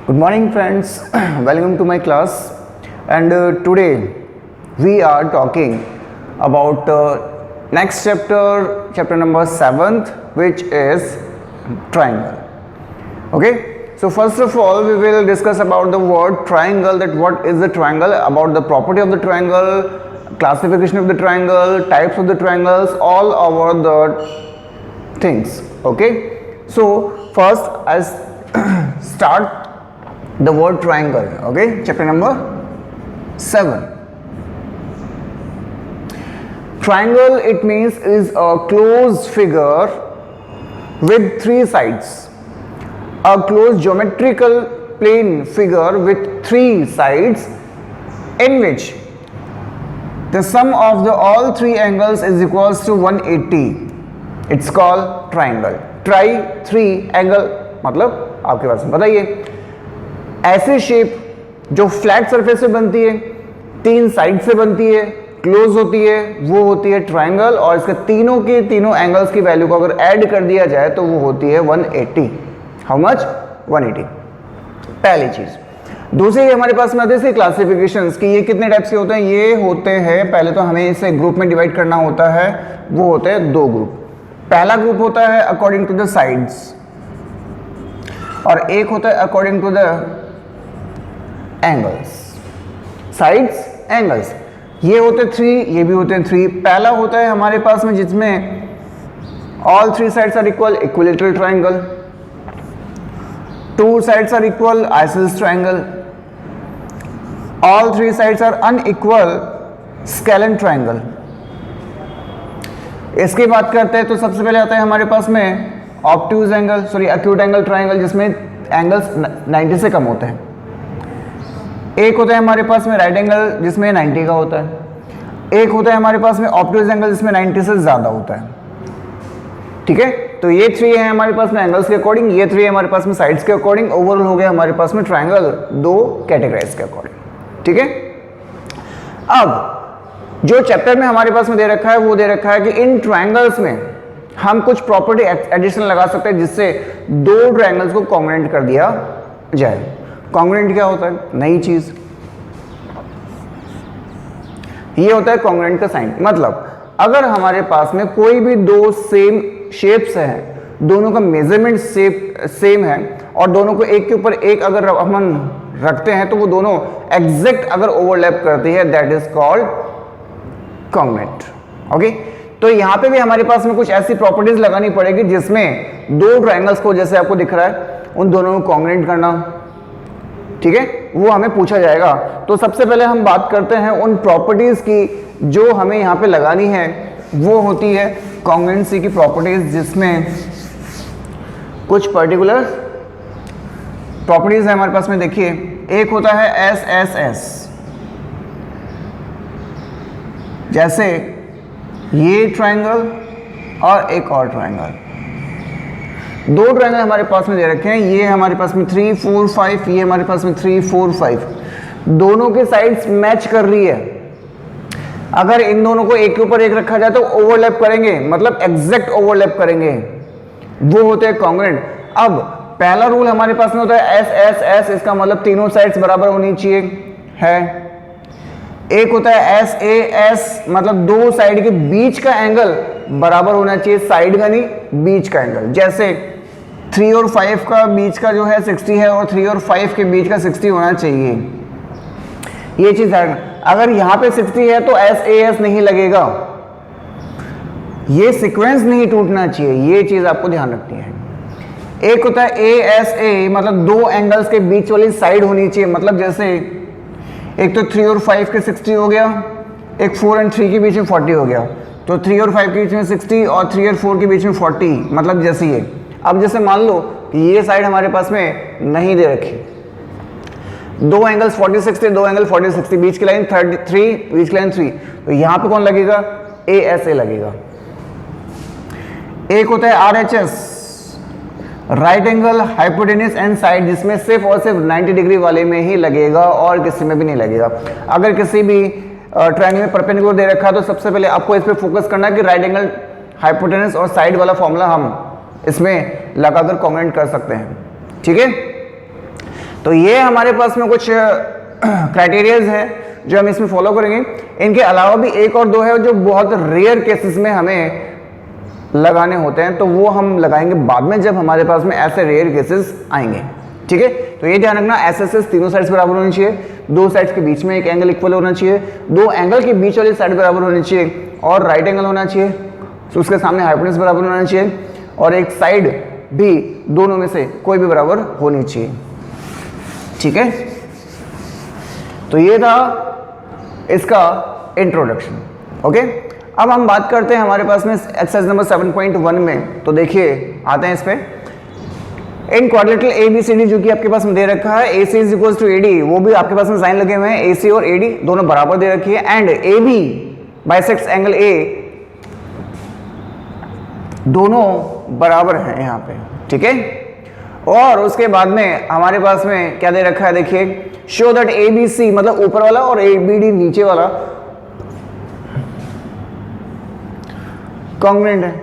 Good morning friends, welcome to my class and today we are talking about next chapter number 7th, which is triangle. Okay, so first of all we will discuss about the word triangle, that what is the triangle, about the property of the triangle, classification of the triangle, types of the triangles, all over the things. Okay, so first I'll start the word triangle. Okay, chapter number 7. Triangle, it means, is a closed figure with 3 sides. A closed geometrical plane figure with 3 sides in which the sum of the all 3 angles is equals to 180. It's called triangle. Try 3 angle मतलब आपके पास बताइए, ऐसे shape जो flat surface से बनती है, 3 side से बनती है, क्लोज होती है, वो होती है ट्राइंगल। और इसके तीनों के तीनों एंगल्स की वैल्यू को अगर ऐड कर दिया जाए तो वो होती है 180। How much? 180। पहली चीज। दूसरी हमारे पास में आते हैं क्लासिफिकेशंस कि ये कितने टाइप्स के होते हैं। ये होते हैं, पहले तो हमें इसे ग्रुप में डिवाइड करना होता है, वो होते हैं 2 ग्रुप। पहला ग्रुप होता है अकॉर्डिंग टू द साइड्स और एक होता है according to the angles. Sides, angles, ये होते 3, ये भी होते हैं 3। पहला होता है हमारे पास में जिसमें all 3 sides are equal, equilateral triangle. 2 sides are equal, isosceles triangle. All 3 sides are unequal, scalene triangle. इसकी बात करते हैं तो सबसे पहले आता है हमारे पास में obtuse angle, sorry acute angle triangle, जिसमें एंगल्स 90 से कम होते हैं। एक होता है हमारे पास में राइट एंगल जिसमें 90 का होता है। एक होता है हमारे पास में ऑब्ट्यूज एंगल जिसमें 90 से ज्यादा होता है। ठीक है, तो ये 3 है हमारे पास में एंगल्स के अकॉर्डिंग, ये 3 है हमारे पास में साइड्स के अकॉर्डिंग। ओवरऑल हो गया हमारे पास में ट्राइंगल 2 कैटेगराइज के अकॉर्डिंग। ठीक है, अब जो चैप्टर में हमारे पास में दे रखा है वो दे रखा है कि इन ट्राइंगल्स में हम कुछ प्रॉपर्टी एडिशन लगा सकते हैं जिससे 2 ट्राइंगल्स को कॉन्ग्रुएंट कर दिया जाए। कॉन्ग्रुएंट क्या होता है? नई चीज। ये होता है कॉन्ग्रुएंट का साइन। मतलब अगर हमारे पास में कोई भी 2 सेम शेप्स हैं, दोनों का मेजरमेंट सेम है और दोनों को एक के ऊपर एक अगर हम रखते हैं तो वो दोनों एग्जैक्ट अगर ओवरलैप करती है, that is called congruent. Okay, तो यहां पे भी हमारे पास में कुछ ऐसी प्रॉपर्टीज लगानी पड़ेगी जिसमें 2 ट्राइंगल्स को, जैसे आपको दिख रहा है, उन दोनों को कॉन्ग्रुएंट करना। ठीक है, वो हमें पूछा जाएगा। तो सबसे पहले हम बात करते हैं उन प्रॉपर्टीज की जो हमें यहां पे लगानी है। वो होती है कॉन्ग्रुएंसी की प्रॉपर्टीज, जिसमें कुछ पर्टिकुलर प्रॉपर्टीज है हमारे पास में। देखिए, एक होता है SSS, जैसे ये ट्राइंगल और एक और ट्राइंगल। 2 ट्राइंगल हमारे पास में दे रखे हैं, ये हमारे पास में 3, 4, 5, ये हमारे पास में 3, 4, 5। दोनों के साइड्स मैच कर रही है। अगर इन दोनों को एक के ऊपर एक रखा जाए तो ओवरलैप करेंगे, मतलब एग्जैक्ट ओवरलैप करेंगे, वो होते हैं कॉन्ग्रुएंट। अब पहला रूल हमारे पास में होता है SSS, इसका मतलब तीनों साइड्स बराबर होनी चाहिए है। एक होता है SAS, मतलब 2 साइड के बीच का एंगल बराबर होना चाहिए, साइड का नहीं, बीच का एंगल। जैसे 3 और 5 का बीच का जो है 60 है और 3 और 5 के बीच का 60 होना चाहिए। ये चीज है, अगर यहां पे 60 है तो SAS नहीं लगेगा, ये सीक्वेंस नहीं टूटना चाहिए, ये चीज आपको ध्यान रखनी है। एक होता है ASA, मतलब 2 एंगल्स के बीच वाली साइड होनी चाहिए। मतलब जैसे एक तो 3 और 5 के 60 हो गया, एक 4 और 3 के बीच में 40 हो गया, तो 3 और 5 के बीच में 60 और 3 और 4 के बीच में 40, मतलब जैसे ये। अब जैसे मान लो कि ये साइड हमारे पास में नहीं दे रखी, 2 एंगल्स 40 60, 2 एंगल 40 60, बीच की लाइन 33, बीच की लाइन 3, तो यहां पे कौन लगेगा? ASA लगेगा। एक होता है RHS, right angle hypotenuse and side, जिसमें सिर्फ और सिर्फ 90 डिग्री वाले में ही लगेगा और किसी में भी नहीं लगेगा। अगर किसी भी ट्रायंगल में परपेंडिकुलर दे रखा है तो सबसे पहले आपको इस पर फोकस करना है कि राइट एंगल हाइपोटेन्यूज और साइड वाला फॉर्मूला हम इसमें लगाकर कमेंट कर सकते हैं। ठीक है, तो ये हमारे पास में कुछ क्राइटेरियाज हैं जो हम इसमें फॉलो करेंगे। इनके अलावा भी एक और दो है जो बहुत रेयर केसेस में हमें लगाने होते हैं, तो वो हम लगाएंगे बाद में जब हमारे पास में ऐसे रेयर केसेस आएंगे। ठीक है, तो ये ध्यान रखना, एस तीनों साइड्स बराबर होनी चाहिए, दो साइड्स के बीच में एक एंगल इक्वल होना चाहिए, दो एंगल के बीच वाली साइड बराबर होनी चाहिए और राइट एंगल होना चाहिए, तो उसके सामने हाइपोटेन्यूज बराबर होना चाहिए और एक साइड भी दोनों में से कोई भी बराबर होनी चाहिए। ठीक है, तो ये था इसका इंट्रोडक्शन। ओके, अब हम बात करते हैं हमारे पास में एक्सरसाइज नंबर 7.1 में। तो देखिए आते हैं इस पे, इन क्वाड्रिलेटरल ABCD जो कि आपके पास में दे रखा है, AC is equal to AD, वो भी आपके पास में साइन लगे हुए हैं, AC और AD दोनों बराबर दे रखी है, and AB bisects angle A, दोनों बराबर हैं यहाँ पे। ठीक है, और उसके बाद में हमारे पास में क्या दे रखा है, देखिए, शो दैट ABC मतलब ऊपर वाला और ABD नीचे वाला कॉन्ग्रुएंट है।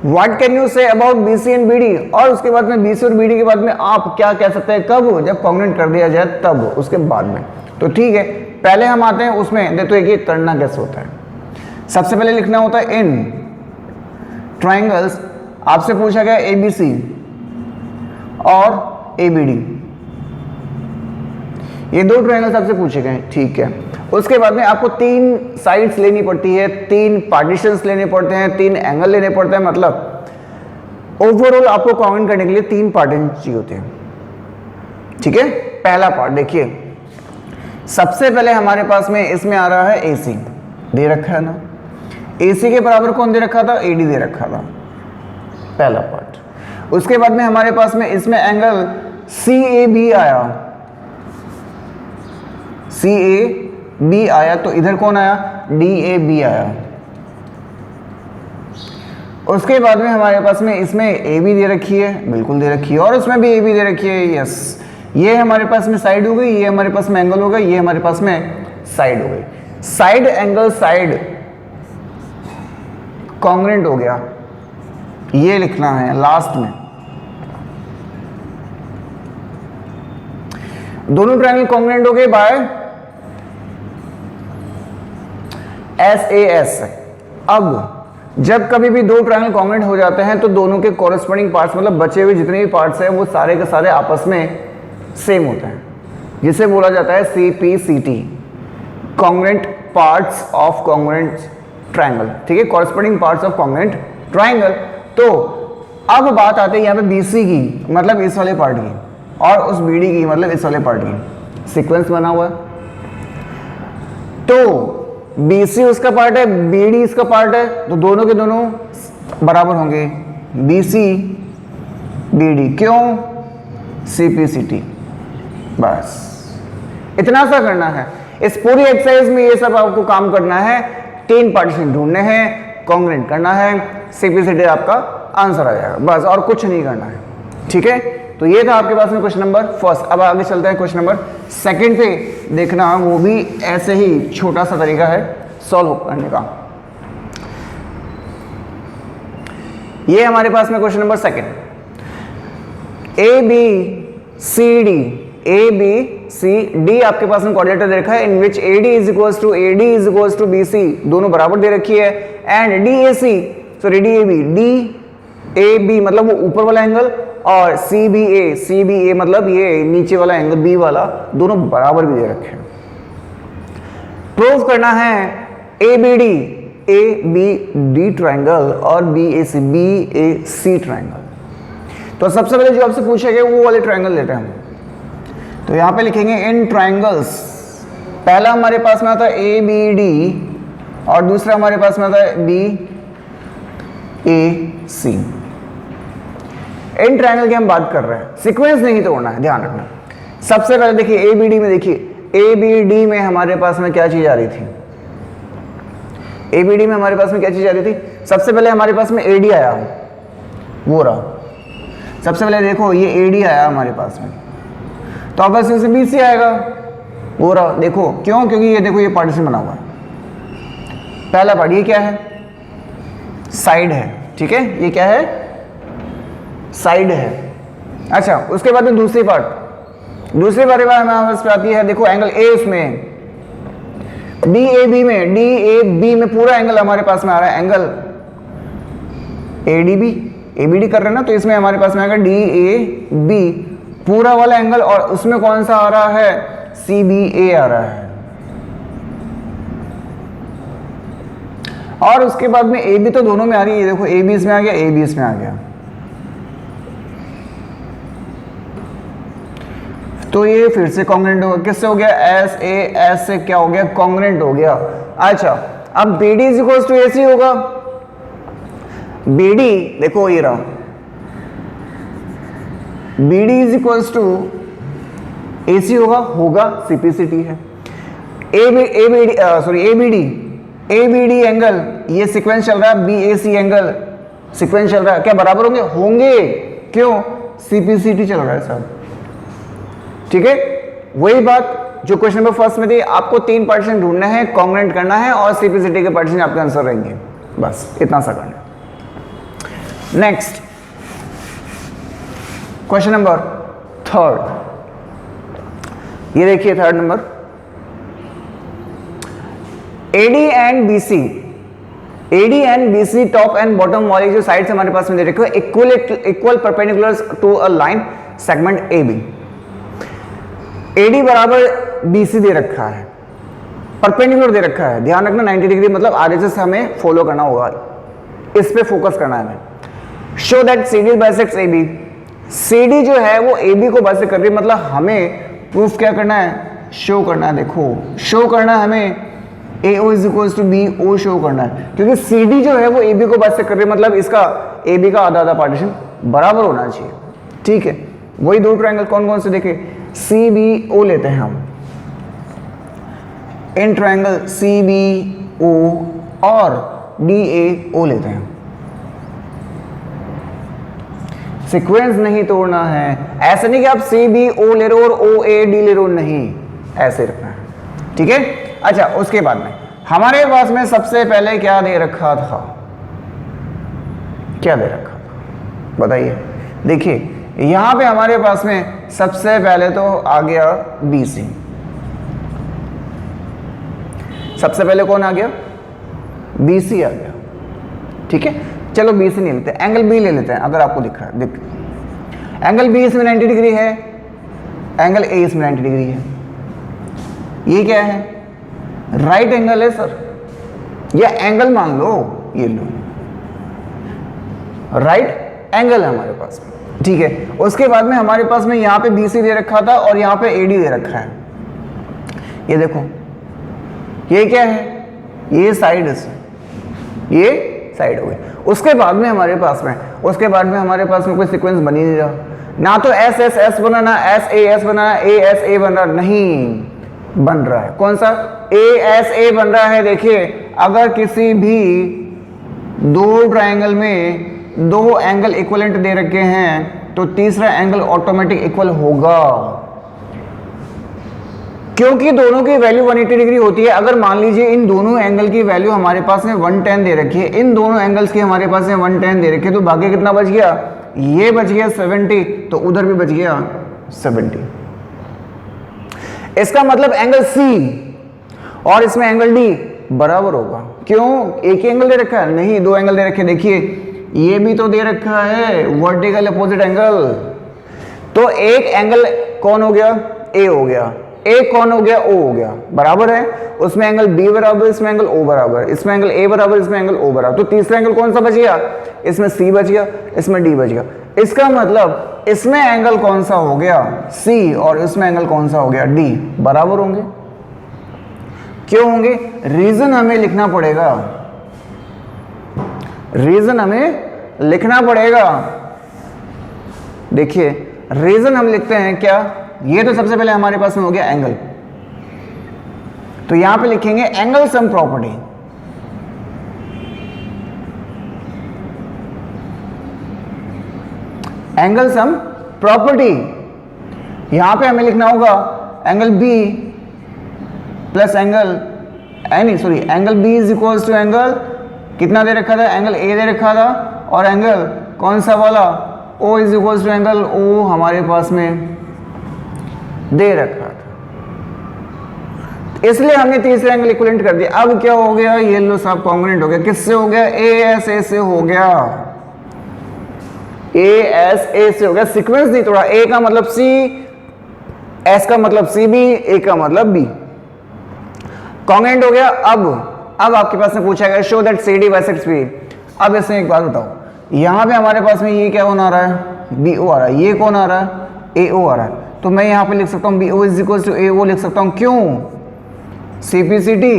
What can you say about BC and BD, और उसके बाद में BC और BD के बाद में आप क्या कह सकते हैं, कब, जब कॉन्ग्रुएंट कर दिया जाए तब, उसके बाद में। तो ठीक है, पहले हम आते हैं उसमें, तो ये करना कैसे होता है। सबसे पहले लिखना होता है इन ट्राइंगल्स, आपसे पूछा गया ABC और ABD, ये दो ट्राइंगल्स आपसे पूछे गए। ठीक है, उसके बाद में आपको तीन साइड्स लेनी पड़ती है, तीन पार्टीशंस लेने पड़ते हैं, तीन एंगल लेने पड़ते हैं, मतलब ओवरऑल आपको कॉन्ग्रुएंट करने के लिए तीन पार्टीशन चाहिए होते हैं। ठीक है, पहला पार्ट देखिए, सबसे पहले हमारे पास में इसमें आ रहा है AC दे रखा है ना, AC के बराबर कौन दे रखा था, AD दे रखा था, पहला पार्ट। उसके बाद में हमारे पास में इसमें एंगल CAB आया, CAB आया, तो इधर कौन आया, DAB आया। उसके बाद में हमारे पास में इसमें AB दे रखी है, बिल्कुल दे रखी है, और उसमें भी AB दे रखी है, यस। ये हमारे पास में साइड हो गई, ये हमारे पास में एंगल हो गई, ये हमारे पास में साइड हो गई। साइड एंगल साइड कॉन्ग्रुएंट हो गया, ये लिखना है लास्ट में। दोनों ट्रायंगल कॉन्ग्रुएंट हो गए बाय SAS। अब जब कभी भी दो ट्रायंगल कॉन्ग्रुएंट हो जाते हैं तो दोनों के कॉरेस्पॉन्डिंग पार्ट्स, मतलब बचे हुए जितने भी पार्ट्स हैं, वो सारे के सारे आपस में सेम होते हैं, जिसे बोला जाता है CPCT, congruent parts of congruent triangle. ठीक है, corresponding parts of congruent triangle. तो अब बात आती है यहाँ पे BC की, मतलब इस वाले पार्ट की, और उस BD की, मतलब इस वाले पार्ट की। सीक्वेंस बना हुआ है, तो BC उसका पार्ट है, BD इसका पार्ट है, तो दोनों के दोनों बराबर होंगे, BC BD। क्यों, CPCT। बस इतना सा करना है। इस पूरी एक्सरसाइज में ये सब आपको काम करना है, तीन पार्टीशन ढूंढने हैं, कॉन्ग्रुएंट करना है, CPCT आपका आंसर आ जाएगा, बस और कुछ नहीं करना है। ठीक है, तो ये था आपके पास में क्वेश्चन नंबर फर्स्ट। अब आगे चलते हैं क्वेश्चन नंबर सेकंड पे, देखना वो भी ऐसे ही छोटा सा तरीका है सॉल्व करने का। ये हमारे पास में क्वेश्चन नंबर सेकंड, ABCD आपके पास में कोऑर्डिनेटर दे रखा है, in which AD is equals to BC, दोनों बराबर दे रखी है, एंड DAC सॉरी DAB मतलब वो ऊपर वाला एंगल, और CBA मतलब ये नीचे वाला एंगल B वाला, दोनों बराबर भी दे रखे हैं। प्रूव करना है ABD ट्रायंगल और BAC ट्रायंगल। तो सबसे पहले जो आपसे पूछा गया वो वाले ट्रायंगल लेते हैं हम। तो यहां पे लिखेंगे इन ट्रायंगल्स, पहला हमारे पास में आता है ABD और दूसरा हमारे पास में आता है BAC। इन ट्रायंगल की हम बात कर रहे हैं, सीक्वेंस नहीं तोड़ना है, ध्यान रखना। सबसे पहले देखिए ABD में, देखिए ABD में हमारे पास में क्या चीज आ रही थी, ABD में हमारे पास में क्या चीज आ रही थी, सबसे पहले हमारे पास में AD आया, वो रहा। सबसे पहले देखो ये AD आया हमारे पास में, तो अब बस इससे BC आएगा, वो रहा। देखो क्यों, क्योंकि ये देखो ये पार्टीशन बना हुआ है। पहला पार्ट ये क्या है, साइड है। ठीक है, ये क्या है, साइड है। अच्छा, उसके बाद में दूसरी पार्ट दूसरी बारी बार हमारे पास पे आती है, देखो एंगल ए उसमें DAB में पूरा एंगल हमारे पास में आ रहा है, एंगल ABD कर रहे हैं ना, तो इसमें हमारे पास में आएगा DAB पूरा वाला एंगल, और उसमें कौन सा आ रहा है, CBA आ रहा है। और उसके बाद में AB तो दोनों में आ रही है, देखो AB इसमें आ गया, AB इसमें आ गया, तो ये फिर से कॉन्ग्रेंट होगा। किससे हो गया, SAS से क्या हो गया, कॉन्ग्रेंट हो गया। अच्छा, अब BD is equal to AC होगा, BD देखो ये रहा, BD is equal to AC होगा CPCT है। ABD एंगल ये सीक्वेंस चल रहा है, BAC एंगल सीक्वेंस चल रहा है, क्या बराबर होंगे? क्यों? CPCT चल रहा है साहब, ठीक है। वही बात जो क्वेश्चन नंबर फर्स्ट में थी, आपको 3 पार्टीशन ढूंढना है, कॉन्ग्रेंट करना है, और CPCT के पार्टीशन आपके आंसर रहेंगे, बस इतना सा करना। नेक्स्ट क्वेश्चन नंबर थर्ड, ये देखिए third number, AD and BC top and bottom वाली जो साइड्स हमारे पास में दे रखे हैं, equal perpendicular to a line segment AB। AD बराबर BC दे रखा है, परपेंडिकुलर दे रखा है, ध्यान रखना 90 डिग्री, मतलब आगे से हमें फॉलो करना होगा, इस पे फोकस करना है हमें। Show that CD bisects AB, CD जो है वो AB को बाइसेक्ट कर रही है, मतलब हमें प्रूफ क्या करना है, शो करना है। देखो शो करना है हमें, AO is equal to BO show करना है, क्योंकि CD जो है वो AB को बाइसेक्ट कर रही है, मतलब इसका AB का आधा आधा पार्टीशन बराबर होना चाहिए, ठीक है। वही दो ट्रायंगल कौन कौन से देखे, CBO लेते हैं हम, इन ट्रायंगल CBO और DAO लेते हैं। सीक्वेंस नहीं तोड़ना है, ऐसे नहीं कि आप CBO ले रहे हो और OAD ले रहे हो, नहीं, ऐसे रखना है, ठीक है। अच्छा, उसके बाद में हमारे पास में सबसे पहले क्या दे रखा था, क्या दे रखा था बताइए। देखिए यहां पे हमारे पास में सबसे पहले तो आ गया BC, सबसे पहले कौन आ गया, BC आ गया, ठीक है। चलो BC नहीं लेते, एंगल B ले लेते हैं, अगर आपको दिख रहा है, एंगल B इसमें 90 डिग्री है, एंगल A इसमें 90 डिग्री है, ये क्या है, राइट एंगल है सर, या एंगल मान लो, ये लो राइट एंगल है हमारे पास में, ठीक है। उसके बाद में हमारे पास में यहाँ पे BC दे रखा था और यहाँ पे AD दे रखा है, ये देखो ये क्या है, ये साइड है, ये साइड हो गई। उसके बाद में हमारे पास में कोई सीक्वेंस बन ही नहीं रहा, ना तो SSS बना, ना SAS बना, ASA बन रहा, नहीं बन रहा है, कौन सा, ASA बन रहा है। देखिए अगर किसी भी दो ट्रायंगल में दो एंगल इक्विवेलेंट दे रखे हैं तो तीसरा एंगल ऑटोमेटिक इक्वल होगा, क्योंकि दोनों की वैल्यू 180 डिग्री होती है। अगर मान लीजिए इन दोनों एंगल की वैल्यू हमारे पास में 110 दे रखी है, इन दोनों एंगल्स की हमारे पास में 110 दे रखी है, तो बाकी कितना बच गया, ये बच गया 70, तो उधर भी बच गया 70। इसका मतलब एंगल C और इसमें एंगल D बराबर होगा। क्यों, एक ही एंगल दे रखा है, नहीं दो एंगल दे रखे। देखिए ये भी तो दे रखा है वर्टिकल अपोजिट एंगल, तो एक एंगल कौन हो गया, A हो गया, एक कौन हो गया, O हो गया, बराबर है। उसमें एंगल B बराबर, इसमें एंगल O बराबर, इसमें एंगल A बराबर, इसमें एंगल O बराबर, तो तीसरा एंगल कौन सा बच गया, इसमें C बच गया, इसमें D बच गया। इसका मतलब इसमें एंगल कौन सा हो गया, C, और इसमें एंगल कौन सा हो गया, D, बराबर होंगे। क्यों होंगे, रीजन हमें लिखना पड़ेगा, रीजन हमें लिखना पड़ेगा। देखिए रीजन हम लिखते हैं क्या, ये तो सबसे पहले हमारे पास में हो गया एंगल, तो यहां पे लिखेंगे angle sum property. Angle sum property, यहां पे हमें लिखना होगा angle B plus angle angle B is equal to angle कितना दे रखा था, एंगल A दे रखा था, और एंगल कौन सा वाला, O is equal to angle O हमारे पास में दे रखा था, इसलिए हमने तीसरा एंगल इक्विवेलेंट कर दिया। अब क्या हो गया, ये लो साहब कॉन्ग्रुएंट हो गया। किससे हो गया, ए से हो गया, ए से हो गया। सीक्वेंस नहीं तोड़ा, ए का मतलब सी, एस का मतलब सी बी, ए का मतलब बी, कॉन्ग्रुएंट हो गया। अब आपके पास में पूछा गया show that C D bisects B. अब इसमें एक बात बताओ, यहां पे हमारे पास में ये क्या कौन आ रहा है, बी ओ आ रहा है, ये कौन आ रहा है, ए ओ आ रहा है। तो मैं यहां पे लिख सकता हूं B O is equal to A O लिख सकता हूं। क्यों, सीपीसीटी।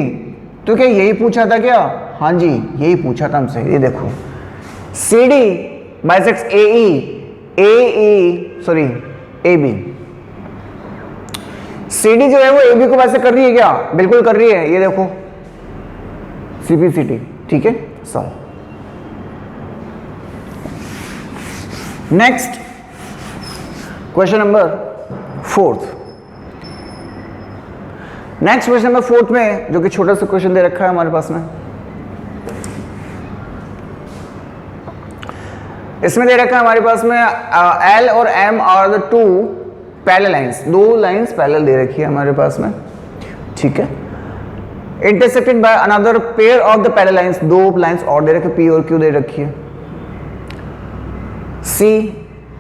तो क्या यही पूछा था क्या, हाँ जी यही पूछा था हमसे। ये देखो C D bisects A B. C D जो है वो ए बी को बाइसेक्ट कर रही है क्या, बिल्कुल कर रही है, ये देखो सीपीसीटी, ठीक है। Solve. Next question number 4। Next question number 4 में जो कि छोटा सा क्वेश्चन दे रखा है हमारे पास में, इसमें दे रखा है हमारे पास में एल और M are the two parallel lines, दो लाइंस पैरेलल दे रखी है हमारे पास में, ठीक है। Intersected by another pair of the parallel lines, दो लाइंस और दे रखे, पी और क्यू दे रखी है। See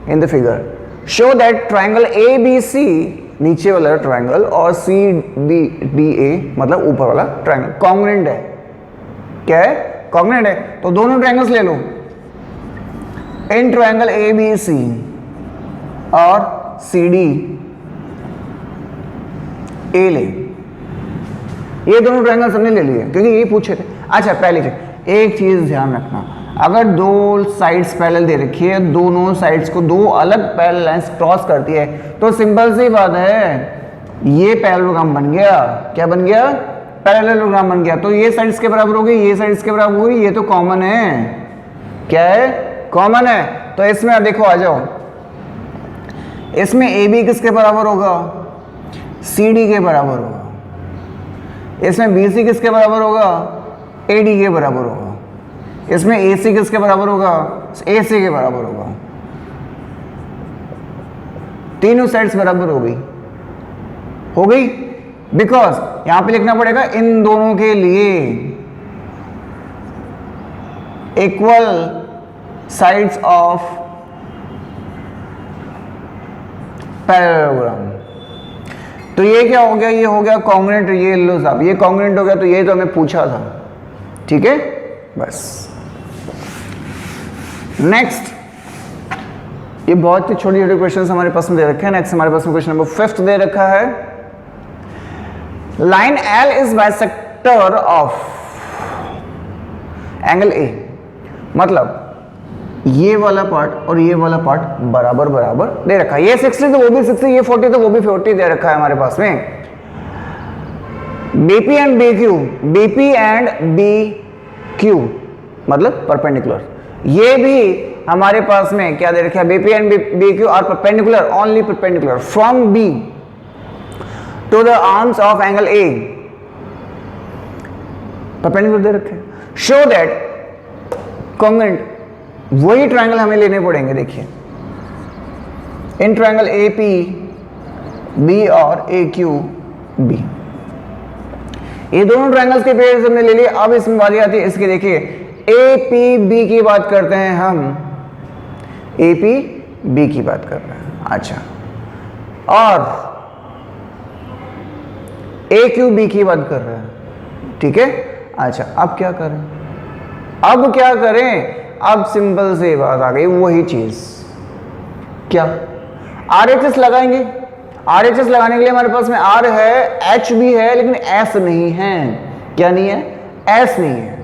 in the figure show that triangle A B C, नीचे वाला ट्राइंगल, और सी बी डी ए मतलब ऊपर वाला ट्राइंगल कॉन्ग्रुएंट है। क्या है, कॉन्ग्रुएंट है। तो दोनों ट्राइंगल्स ले लो, इन ट्राइंगल ए बी सी और सी डी ए ले, ये दोनों ट्राइंगल्स हमने ले लिए क्योंकि ये पूछे थे। अच्छा पहले चीज, एक चीज ध्यान रखना, अगर दो साइड्स पैरेलल दे रखी है, दोनों साइड्स को दो अलग पैरेलल लाइंस क्रॉस करती है, तो सिंपल सी बात है ये पैरेललोग्राम बन गया। क्या बन गया, पैरेललोग्राम बन गया। तो ये साइड्स के बराबर होगी, ये साइड्स के बराबर होगी, ये तो कॉमन है। क्या है, कॉमन है। तो इसमें अब देखो आ जाओ, इसमें ए बी किसके बराबर होगा, सी डी के बराबर होगा। इसमें बी सी किसके बराबर होगा, ए डी के बराबर होगा। इसमें ए सी किसके बराबर होगा, ए सी के बराबर होगा। तीनों साइड्स बराबर हो गई, बिकॉज यहां पे लिखना पड़ेगा इन दोनों के लिए इक्वल साइड्स ऑफ पैरेललोग्राम। तो ये क्या हो गया, ये हो गया कॉन्ग्रुएंट। ये लो साहब, ये कॉन्ग्रुएंट हो गया, तो ये तो हमें पूछा था, ठीक है। बस नेक्स्ट, ये बहुत ही छोटे छोटे क्वेश्चन हमारे पास में दे रखे हैं। नेक्स्ट हमारे पास में क्वेश्चन नंबर 5 दे रखा है, line L is bisector of angle ए। मतलब ये वाला पार्ट और ये वाला पार्ट बराबर बराबर दे रखा है। ये 60 तो वो भी 60, ये 40 तो वो भी 40 दे रखा है हमारे पास में। BP and B Q, BP and B Q मतलब परपेंडिकुलर। ये भी हमारे पास में क्या दे रखा है, BP and B Q are perpendicular, only perpendicular from B to the arms of angle A, perpendicular दे रखे। शो दैट कॉन्ग्रुएंट, वही ट्रायंगल हमें लेने पड़ेंगे। देखिए इन ट्रायंगल ए पी बी और ए क्यू बी, ये दोनों ट्रायंगल्स के पेयर्स हमने ले लिए। अब इसमें बारी आती है इसकी, देखिए ए पी बी की बात करते हैं हम, ए पी बी की बात कर रहे हैं। अच्छा, और ए क्यू बी की बात कर रहे हैं, ठीक है। अच्छा अब क्या करें, अब सिंपल से बात आ गई, वही चीज क्या, RHS लगाएंगे। RHS लगाने के लिए हमारे पास में R है, H भी है, लेकिन S नहीं है। क्या नहीं है, S नहीं है,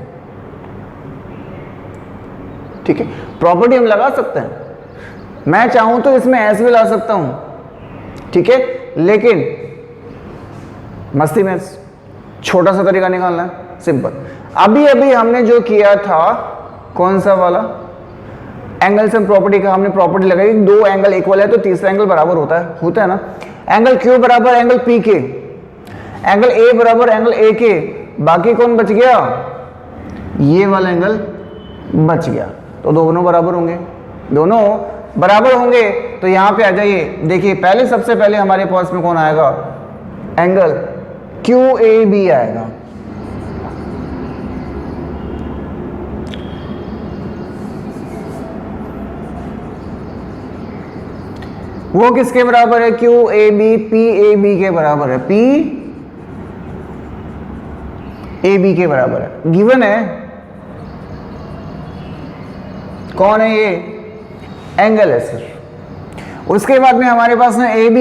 ठीक है। प्रॉपर्टी हम लगा सकते हैं, मैं चाहूं तो इसमें S भी ला सकता हूं, ठीक है, लेकिन मस्ती में छोटा सा तरीका निकालना है, सिंपल। अभी हमने जो किया था, कौन सा वाला एंगल से प्रॉपर्टी का हमने प्रॉपर्टी लगाई, दो एंगल इक्वल है तो तीसरा एंगल बराबर होता है ना। एंगल Q बराबर एंगल P के, एंगल A बराबर एंगल A के, बाकी कौन बच गया, ये वाला एंगल बच गया, तो दोनों बराबर होंगे। दोनों बराबर होंगे तो यहां पे आ जाइए, देखिए पहले सबसे पहले हमारे पास में कौन आएगा, एंगल QAB आएगा। वो किसके बराबर है, QAB PAB के बराबर है, PAB के बराबर है, गिवन है। कौन है ये, एंगल है सर। उसके बाद में हमारे पास में AB,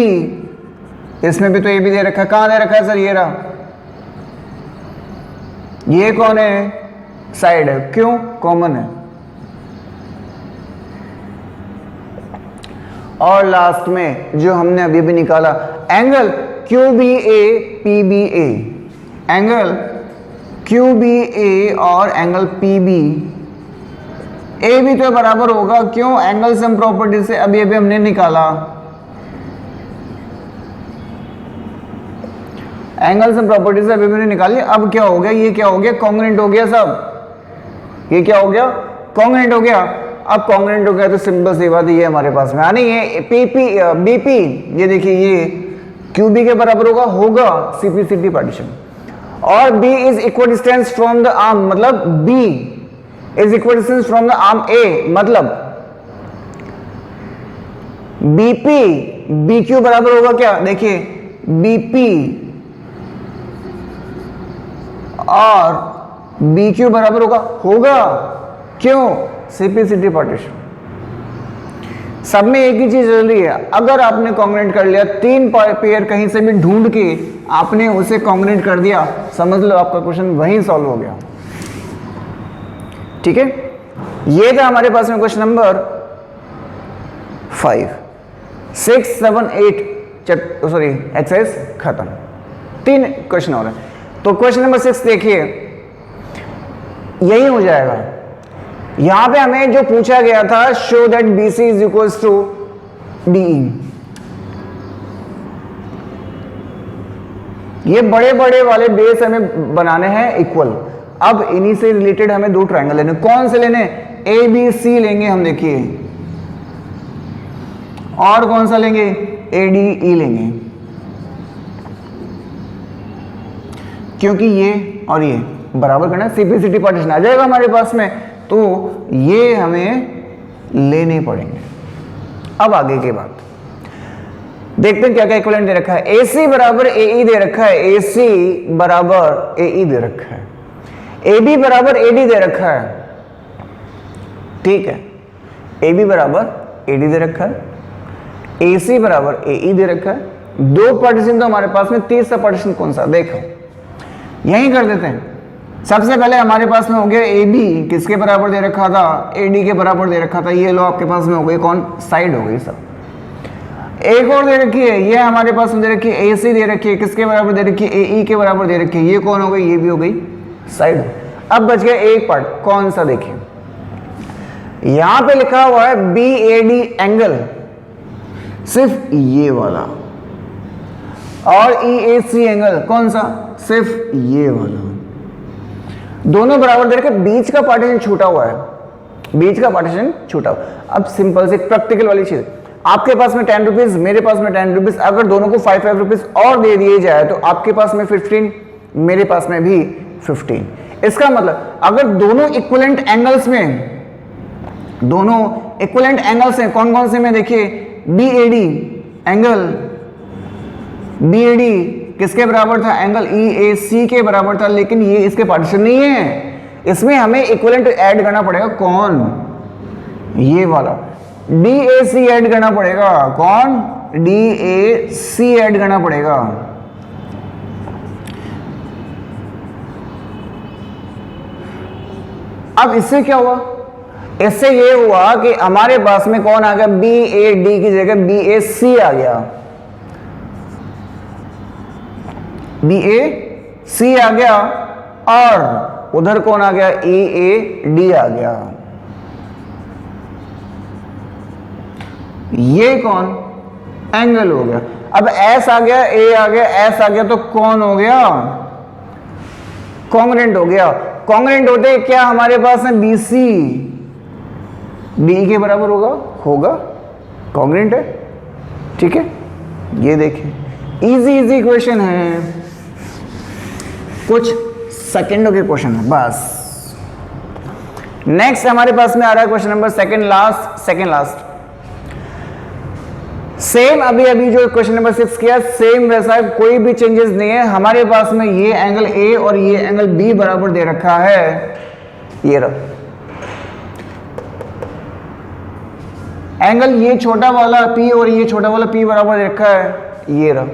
इसमें भी तो AB दे रखा है, कहां दे रखा है सर, ये रहा, ये कौन है, साइड है, क्यों, कॉमन है। और लास्ट में जो हमने अभी भी निकाला, angle QBA PBA, angle QBA और एंगल PB ए भी तो बराबर होगा, क्यों, एंगल सम प्रॉपर्टी से अभी अभी हमने निकाला, एंगल सम प्रॉपर्टी से अभी हमने निकाली। अब क्या हो गया, ये क्या हो गया, कॉन्ग्रुएंट हो गया सब, ये क्या हो गया, कॉन्ग्रुएंट हो गया। अब कॉन्ग्रुएंट हो गया तो सिंपल सी बात ये हमारे पास में आनी है, BP, ये देखिए ये QB के बराबर होगा CP/CD पार्टीशन, और B is equal distance from the arm, मतलब B is equal distance from the arm A, मतलब BP BQ बराबर होगा क्या, देखिए BP और BQ बराबर होगा क्यों, CP/CD पार्टीशन। सब में एक ही चीज जरूरी है, अगर आपने कॉन्ग्रुएंट कर लिया, तीन पेयर कहीं से भी ढूंढ के आपने उसे कॉन्ग्रुएंट कर दिया, समझ लो आपका क्वेश्चन वहीं सॉल्व हो गया। ठीक है, ये था हमारे पास में क्वेश्चन नंबर 5, 6, 7, 8 सॉरी एक्सरसाइज खत्म, 3 क्वेश्चन और है। तो क्वेश्चन नंबर 6 देखिए, यही हो जाएगा। यहां पे हमें जो पूछा गया था, show that BC is equals to DE, ये बड़े बड़े वाले बेस हमें बनाने हैं इक्वल। अब इन्हीं से रिलेटेड हमें 2 ट्रायंगल लेने, कौन से लेने, ABC लेंगे हम, देखिए, और कौन सा लेंगे, ADE लेंगे, क्योंकि ये और ये बराबर करना, CP/CD पार्टीशन आ जाएगा हमारे पास में, तो ये हमें लेने पड़ेंगे। अब आगे की बात देखते हैं, क्या क्या इक्विवेलेंट दे रखा है। AC बराबर AE दे रखा है, AC बराबर AE दे रखा है, AB बराबर AD दे रखा है, ठीक है, AB बराबर AD दे रखा है, AC बराबर AE दे रखा है। 2 पार्टीशन तो हमारे पास में, तीसरा पार्टीशन कौन सा, देखो यही कर देते हैं। सबसे पहले हमारे पास में हो गया AB, किसके बराबर दे रखा था, AD के बराबर दे रखा था, ये लो आपके पास में हो गई, कौन, साइड हो गई सब। एक और दे रखी है, ये हमारे पास में दे रखी है, AC दे रखी है, किसके बराबर दे रखी है, AE के बराबर दे रखी है, ये कौन हो गई, ये भी हो गई साइड। अब बच गया एक पार्ट, कौन सा, देखिए यहां पे लिखा हुआ है BAD एंगल, सिर्फ ये वाला, और EAC एंगल कौन सा, सिर्फ ये वाला, दोनों बराबर दे रखे, बीच का पार्टीशन छूटा हुआ है, बीच का पार्टीशन छूटा हुआ। अब सिंपल से प्रैक्टिकल वाली चीज, आपके पास में 10 रुपीज, मेरे पास में 10 रुपीज, अगर दोनों को 5 रुपीज और दे दिए जाए तो आपके पास में 15, मेरे पास में भी 15। इसका मतलब अगर दोनों इक्विवेलेंट एंगल्स में, दोनों इक्विवेलेंट एंगल्स हैं, कौन कौन से में, देखिए BAD एंगल, BAD किसके बराबर था, एंगल EAC के बराबर था, लेकिन ये इसके पार्टीशन नहीं है, इसमें हमें इक्विवेलेंट ऐड करना पड़ेगा, कौन, ये वाला DAC ऐड करना पड़ेगा, कौन, DAC ऐड करना पड़ेगा। अब इससे क्या हुआ, इससे ये हुआ कि हमारे पास में कौन आ गया, BAD की जगह BAC आ गया, BAC आ गया, और उधर कौन आ गया, EAD आ गया। ये कौन, एंगल हो गया। अब S आ गया, A आ गया, S आ गया, तो कौन हो गया, कॉन्ग्रुएंट हो गया। कॉन्ग्रुएंट होते क्या हमारे पास है, BC DE के बराबर होगा, कॉन्ग्रुएंट है, ठीक है। ये देखिए इजी इजी क्वेश्चन है, कुछ सेकंडों के क्वेश्चन है बस। नेक्स्ट हमारे पास में आ रहा है question number second last. Same अभी जो क्वेश्चन नंबर 6 किया सेम वैसा है, कोई भी चेंजेस नहीं है। हमारे पास में ये एंगल ए और ये एंगल बी बराबर दे रखा है, ये रहा एंगल, ये छोटा वाला P और ये छोटा वाला P बराबर दे रखा है, ये रहा।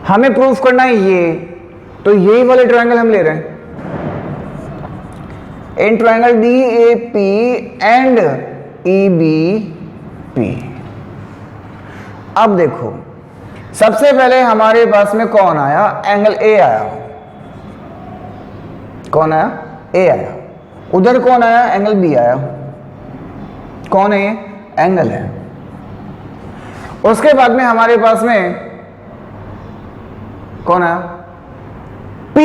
हमें प्रूफ करना है ये, तो यही वाले ट्रायंगल हम ले रहे हैं, in triangle DAP and EBP। अब देखो सबसे पहले हमारे पास में कौन आया, एंगल A आया। कौन आया, A आया। उधर कौन आया, एंगल B आया। कौन है ये, एंगल है। उसके बाद में हमारे पास में कौन आया, P,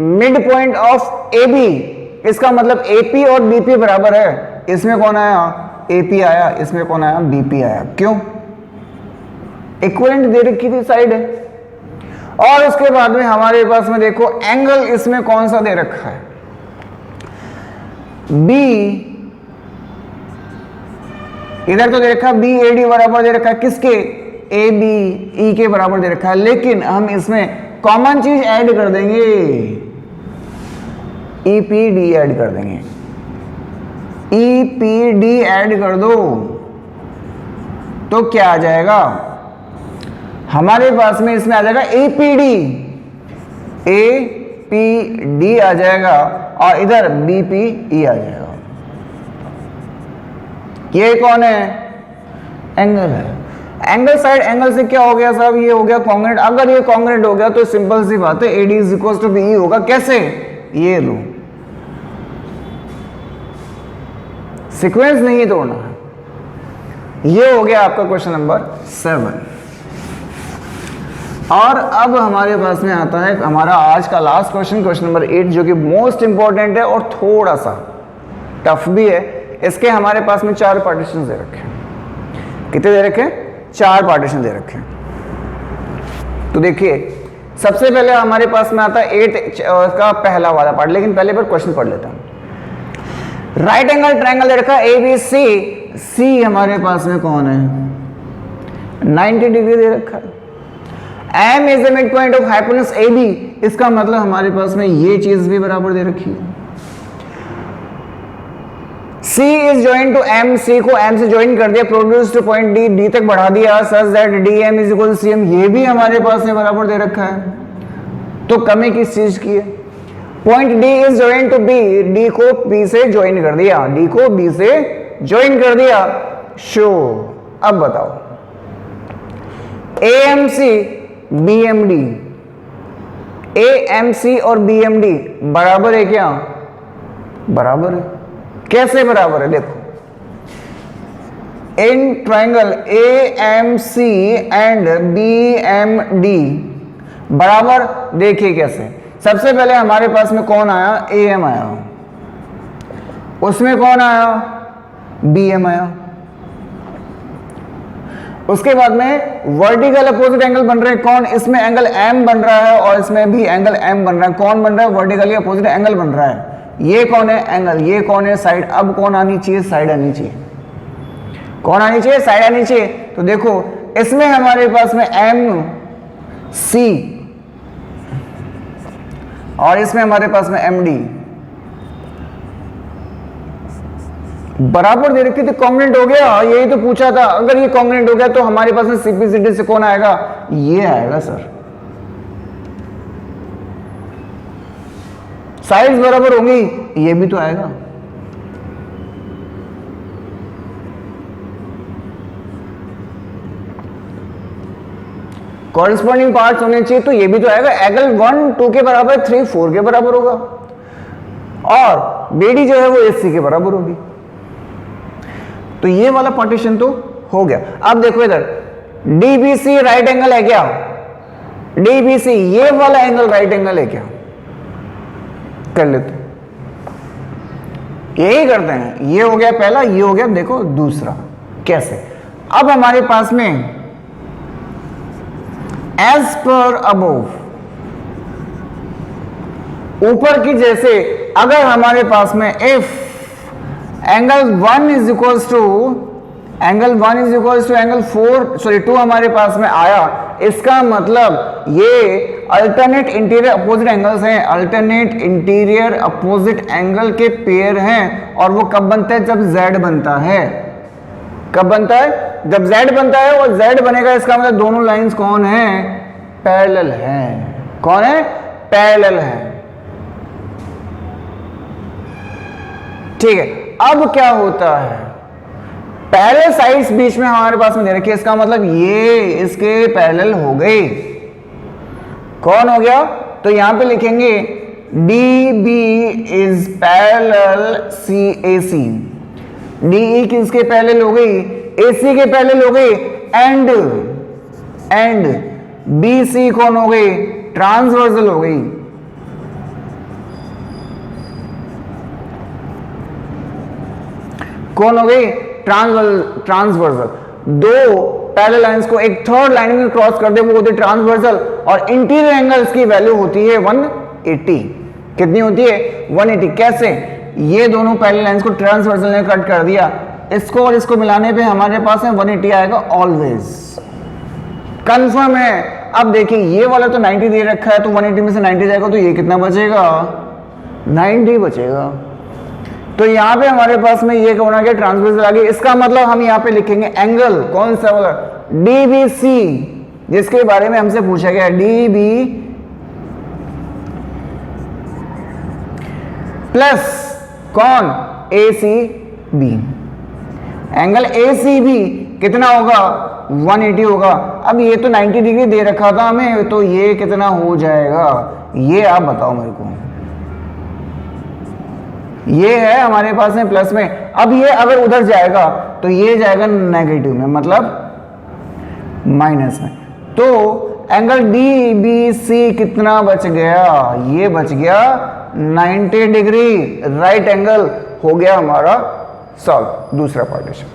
mid point of AB। इसका मतलब AP और BP बराबर है। इसमें कौन आया, AP आया, इसमें कौन आया, BP आया। क्यों, इक्विवेलेंट दे रखी थी साइड है। और उसके बाद में हमारे पास में देखो एंगल इसमें कौन सा दे रखा है, B, इधर तो दे रखा है BAD बराबर दे रखा है किसके, ABE के बराबर दे रखा है। लेकिन हम इसमें कॉमन चीज ऐड कर देंगे, EPD ऐड कर देंगे। EPD ऐड कर दो तो क्या आ जाएगा, हमारे पास में इसमें आ जाएगा APD आ जाएगा और इधर BPE आ जाएगा। ये कौन है, एंगल है। एंगल साइड एंगल से क्या हो गया साहब, ये हो गया कॉन्ग्रुएंट। अगर ये कॉन्ग्रुएंट हो गया तो सिंपल सी बात है AD is equal to BE होगा। कैसे, ये लो, सीक्वेंस नहीं तोड़ना है। ये हो गया आपका क्वेश्चन नंबर 7। और अब हमारे पास में आता है हमारा आज का लास्ट क्वेश्चन, क्वेश्चन नंबर 8, जो कि मोस्ट इंपॉर्टेंट है और थोड़ा सा टफ भी है। इसके हमारे पास में 4 पार्टीशन दे रखे हैं। कितने दे रखे हैं, 4 पार्टीशन दे रखे हैं। तो देखिए सबसे पहले हमारे पास में आता है 8 का पहला वाला पार्ट, लेकिन पहले पर क्वेश्चन पढ़ लेता हूं। राइट एंगल ट्रायंगल दे रखा है ABC, C हमारे पास में कौन है, 90 डिग्री दे रखा है। M is the mid point of hypotenuse AB, इसका मतलब हमारे पास में ये चीज भी बराबर दे रखी है। C is join to M, C को M से ज्वाइन कर दिया, प्रोड्यूस्ड पॉइंट D, D तक बढ़ा दिया, such that DM is equal to CM, ये भी हमारे पास में बराबर दे रखा है। तो कमी किस चीज की है, point D is join to B, D को B से ज्वाइन कर दिया, D को B से ज्वाइन कर दिया। शो, अब बताओ AMC BMD, AMC और BMD बराबर है क्या, बराबर है। कैसे बराबर है, देखो in triangle AMC and BMD बराबर, देखिए कैसे। सबसे पहले हमारे पास में कौन आया, AM आया, उसमें कौन आया, BM आया। उसके बाद में वर्टिकल अपोजिट एंगल बन रहे हैं, कौन, इसमें एंगल M बन रहा है और इसमें भी एंगल M बन रहा है। कौन बन रहा है, वर्टिकली अपोजिट एंगल बन रहा है। ये कौन है, एंगल, ये कौन है, साइड। अब कौन आनी चाहिए, साइड आनी चाहिए। कौन आनी चाहिए, साइड आनी चाहिए। तो देखो इसमें हमारे पास में MC और इसमें हमारे पास में MD बराबर दे रखी थी, कॉन्ग्रुएंट हो गया। यही तो पूछा था, अगर ये कॉन्ग्रुएंट हो गया तो हमारे पास में CPCD से कौन आएगा, ये आएगा सर। साइड्स बराबर होंगी, ये भी तो आएगा। कॉरेस्पॉन्डिंग पार्ट्स होने चाहिए, तो ये भी तो आएगा। एंगल 1 2 के बराबर, 3 4 के बराबर होगा और BD जो है वो AC के बराबर होगी। तो ये वाला पार्टीशन तो हो गया। अब देखो इधर DBC राइट एंगल है क्या, DBC ये वाला एंगल राइट एंगल है क्या, कर लेते, यही करते हैं। ये हो गया पहला, ये हो गया देखो दूसरा। कैसे, अब हमारे पास में एज पर अबोव, ऊपर की जैसे अगर हमारे पास में if angle 1 is equals to angle 2 हमारे पास में आया, इसका मतलब ये अल्टरनेट इंटीरियर अपोजिट एंगल्स हैं, अल्टरनेट इंटीरियर अपोजिट एंगल के पेयर हैं। और वो कब बनता है? जब z बनता है। कब बनता है? जब z बनता है। और z बनेगा इसका मतलब दोनों लाइंस कौन है? पैरेलल हैं। कौन है? पैरेलल है। ठीक है, अब क्या होता है? पैरेलल साइड्स बीच में हमारे पास में दे रखी है, इसका मतलब ये इसके पैरेलल हो गए। कौन हो गया? तो यहां पे लिखेंगे DB is parallel CAC। DE किसके पैरेलल हो गई? AC के पैरेलल हो गई। एंड BC कौन हो गई? ट्रांसवर्सल हो गई। कौन हो गई? ट्रांसवर्सल। दो पैरेलल लाइंस को एक थर्ड लाइन में क्रॉस कर दे, वो होती है ट्रांसवर्सल। और इंटीरियर एंगल्स की वैल्यू होती है 180। कितनी होती है? 180। कैसे? ये दोनों पैरेलल लाइंस को ट्रांसवर्सल ने कट कर दिया, इसको और इसको मिलाने पे हमारे पास में 180 आएगा ऑलवेज। कंफर्म है। अब देखिए ये वाला तो 90 दे रखा है, तो 180 में से 90 जाएगा तो ये कितना बचेगा? 90 बचेगा। तो यहाँ पे हमारे पास में ये कौन आ गया? ट्रांसवर्सल आ गया। इसका मतलब हम यहाँ पे लिखेंगे एंगल कौन सा वाला? DBC, जिसके बारे में हमसे पूछा गया DB प्लस कौन? ACB। एंगल ACB कितना होगा? 180 होगा। अब ये तो 90 डिग्री दे रखा था हमें, तो ये कितना हो जाएगा? ये आप बताओ मेरे को। ये है हमारे पास में प्लस में। अब ये अगर उधर जाएगा तो ये जाएगा नेगेटिव में, मतलब माइनस में। तो एंगल DBC कितना बच गया? ये बच गया 90 डिग्री। राइट एंगल हो गया हमारा सॉल्व, दूसरा पार्टीशन।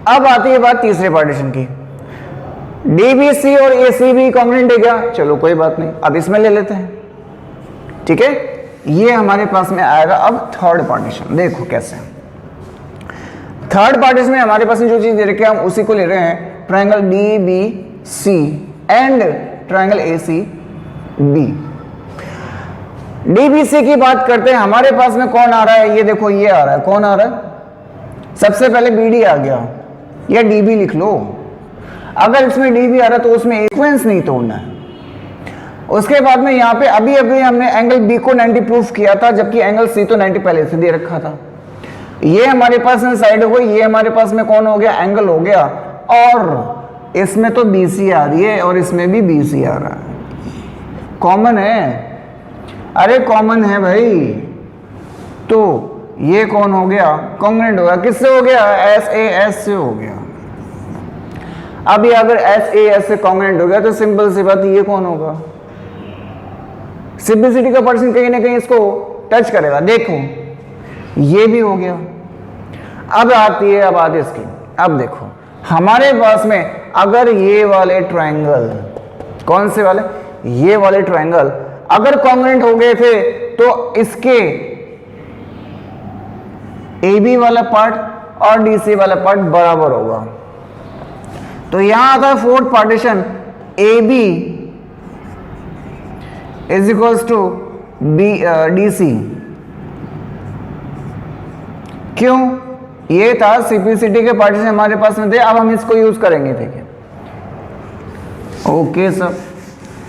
अब आती है बात तीसरे पार्टीशन की। DBC और ACB कॉन्ग्रुएंट है क्या? चलो कोई बात नहीं, अब इसमें ले लेते हैं। ठीक है, ये हमारे पास में आएगा। अब थर्ड पार्टीशन देखो कैसे। थर्ड पार्टीशन में हमारे पास जो चीज दे रखी है हम उसी को ले रहे हैं, triangle DBC and triangle ACB। DBC की बात करते हैं, हमारे पास में कौन आ रहा है? ये देखो ये आ रहा है। कौन आ रहा है? सबसे पहले BD आ गया, या DB लिख लो। अगर इसमें DB आ रहा है तो उसमें इक्वेंस नहीं तोड़ना है। उसके बाद में यहाँ पे अभी हमने एंगल B को 90 प्रूफ किया था, जबकि एंगल C तो 90 पहले से दे रखा था। ये हमारे पास में साइड हो गई, ये हमारे पास में कौन हो गया? एंगल हो गया। और इसमें तो BC आ रही है और इसमें भी BC आ रहा है। कॉमन है, अरे कॉमन है भाई। तो ये कौन हो गया? कॉन्ग्रुएंट हो गया। किससे हो गया? SAS से हो गया। अब ये अगर SAS से कॉन्ग्रुएंट हो गया तो सिंपल सी बात, ये कौन होगा? सिंप्लिसिटी का पर्सन कहीं ना कहीं इसको टच करेगा। देखो ये भी हो गया। अब आती है बात इसकी। अब देखो हमारे पास में अगर ये वाले ट्रायंगल, कौन से वाले? ये वाले ट्रायंगल अगर कॉन्ग्रुएंट हो गए थे तो इसके AB वाला पार्ट और DC वाला पार्ट बराबर होगा। तो यहां आता है fourth partition, AB is equals to DC। क्यों? ये था सिंप्लिसिटी के पार्टीशन हमारे पास में थे, अब हम इसको यूज करेंगे। ठीक है, ओके सर,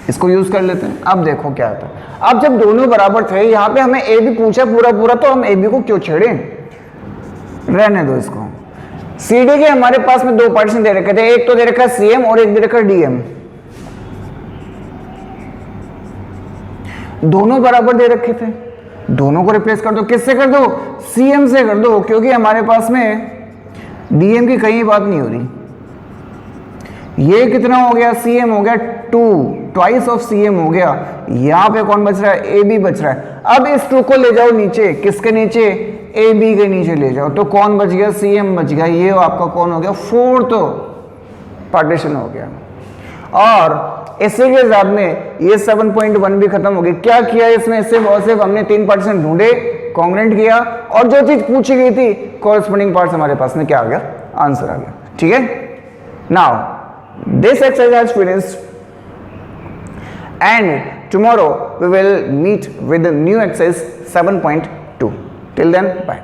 इसको यूज कर लेते हैं। अब देखो क्या आता है। अब जब दोनों बराबर थे, यहां पे हमें AB पूछा पूरा, तो हम AB को क्यों छेड़े? रहने दो इसको। CD के हमारे पास में दो पार्टीशन दे रखे थे, एक तो दे रखा CM और एक दे रखा DM। दोनों बराबर दे रखे थे, दोनों को रिप्लेस कर दो। किससे कर दो? CM से कर दो, क्योंकि हमारे पास में DM की कहीं बात नहीं हो रही। ये कितना हो गया? CM हो गया 2 ट्वाइस ऑफ CM हो गया। यहाँ पे कौन बच रहा है, AB बच रहा है। अब इस 2 को ले जाओ नीचे, किसके नीचे, AB के नीचे ले जाओ, तो कौन बच गया, CM बच गया। ये आपका कौन हो गया, 4th पार्टीशन हो गया। और इसी के साथ में ये 7.1 भी खत्म हो गई। क्या किया इसमें, सिर्फ और सिर्फ हमने 3 पार्टीशन ढूंढे, कॉन्ग्रुएंट किया, और जो चीज पूछी गई थी कॉरेस्पॉन्डिंग पार्ट्स हमारे पास में क्या आ गया, आंसर आ गया। ठीक है, now this exercise has finished and tomorrow we will meet with the new exercise 7.2. Till then, bye.